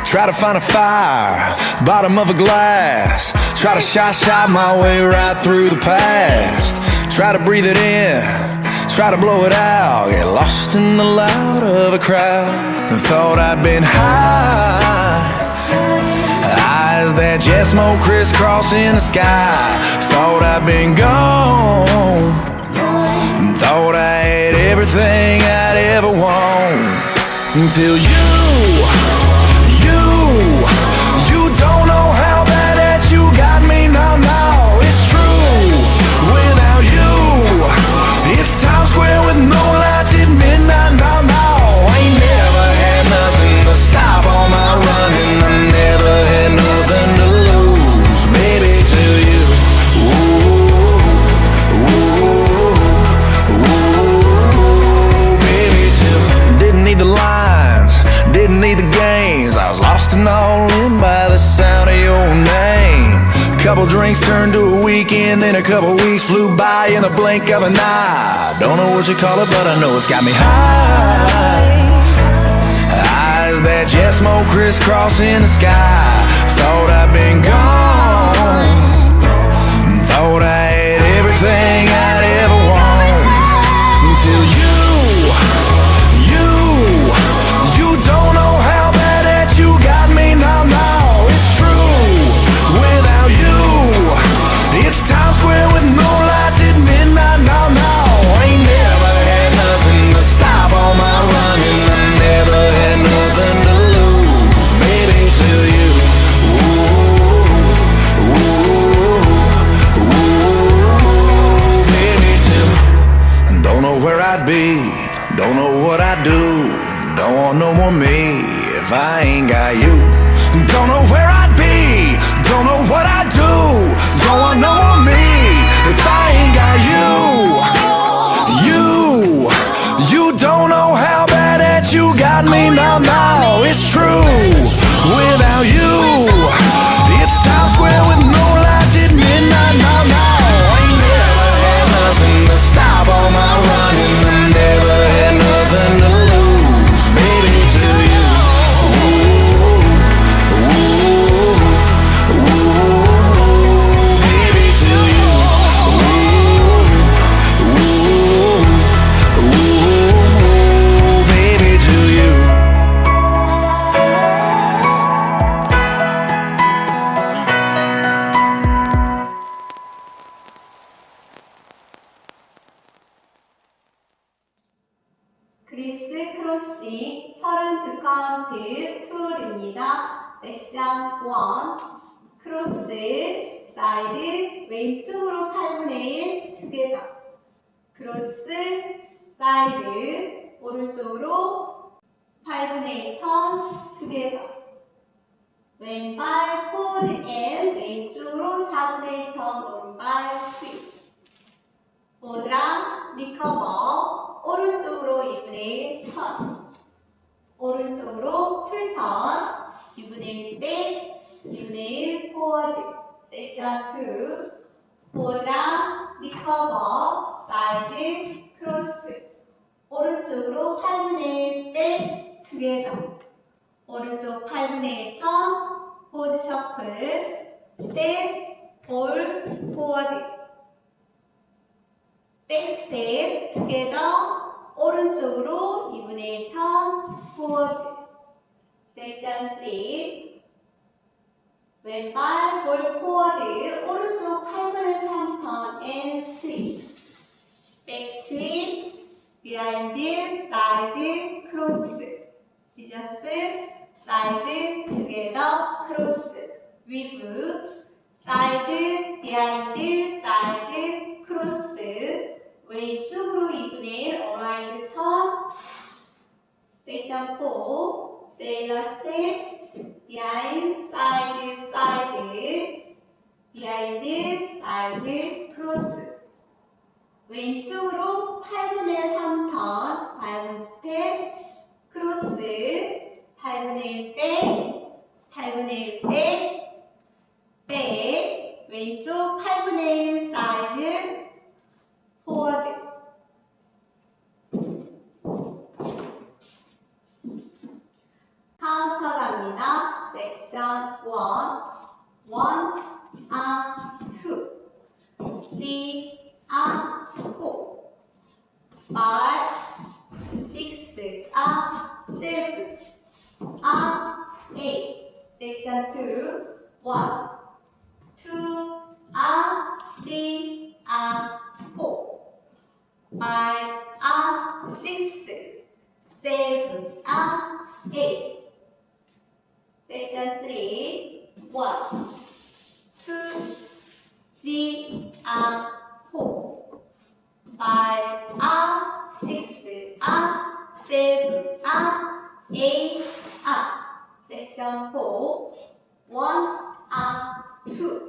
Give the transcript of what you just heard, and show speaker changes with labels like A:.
A: Try to find a fire, bottom of a glass. Try to shot my way right through the past. Try to breathe it in, try to blow it out. Get lost in the loud of a crowd. And thought I'd been high, eyes that jet smoke crisscrossing the sky. Thought I'd been gone, thought I had everything I'd ever want. Until you don't know how bad that you got me. No, it's true. Without you, it's Times Square with no lights at midnight. No, I ain't never had nothing to stop all my running. I never had nothing to lose, baby, till you. Baby, till didn't need the lines, didn't need the games. I was lost and all in by the sound of your name. Couple drinks turned to a weekend, then a couple weeks flew by in the blink of an eye. Don't know what you call it, but I know it's got me high. Eyes that jet smoke crisscrossing the sky. Thought I'd been gone, thought I had everything I'd ever want. Until you don't know how bad that you got me. No, it's true. Without you, it's Times Square with no lights at midnight. No, I ain't never had nothing to stop all my running. I never had nothing to lose, baby, till you. Baby, till don't know where I'd be, don't know what I'd do. Don't want no more me if I ain't got you. Don't know where I'd be, don't know what I'd do. Don't want no more me if I ain't got you. You don't know how bad that you got me. No, it's true. Without you, it's Times Square with no lights at midnight. No, I ain't never had nothing to stop all my running. I never had nothing to lose, baby, till you. Baby, till you. Baby, till you.
B: 크리스크로싱 32카운트 툴입니다. 섹션 1 크로스 사이드 왼쪽으로 8분의 1 투게더 크로스 사이드 오른쪽으로 8분의 1 턴 투게더 왼발 폴 앤 왼쪽으로 4분의 1 턴 오른발 스윗 보드랑 리커버 오른쪽으로 2분의 1 턴 오른쪽으로 풀턴 2분의 1 백 2분의 1 포워드 섹션 2 보드랑 리커버 사이드 크로스 오른쪽으로 8분의 1 백 투게더 오른쪽 8분의 1 턴 보드 셔플 스텝 볼 포워드 백스텝 투게더 오른쪽으로 2분의 1 턴 포워드 섹션 3 왼발 볼 포워드 오른쪽 8분의 3 턴 앤 스윗 백 스윗 비하인드 사이드 크로스 시저스 사이드 투게더 크로스 위브 사이드 비하인드 사이드 크로스 왼쪽으로 2분의 1 어라이드 턴 섹션 4 세일러 스텝 비하인드 사이드 비하인드 사이드 크로스 왼쪽으로 8분의 3 턴 다이아몬드 스텝 크로스 8분의 1 백 8분의 1 백 백 왼쪽 8분의 1 사이드 포워드 카운터 갑니다. section 1, 1 and 2, 3 and 4, 5, 6 and 7 and 8, section 2, 1, 2 and 3 and 4, 5 and 6, 7 and 8. Section 3, 1, 2, 3 and 4, 5 and 6 and 7 and 8 and section 4, 1 and 2.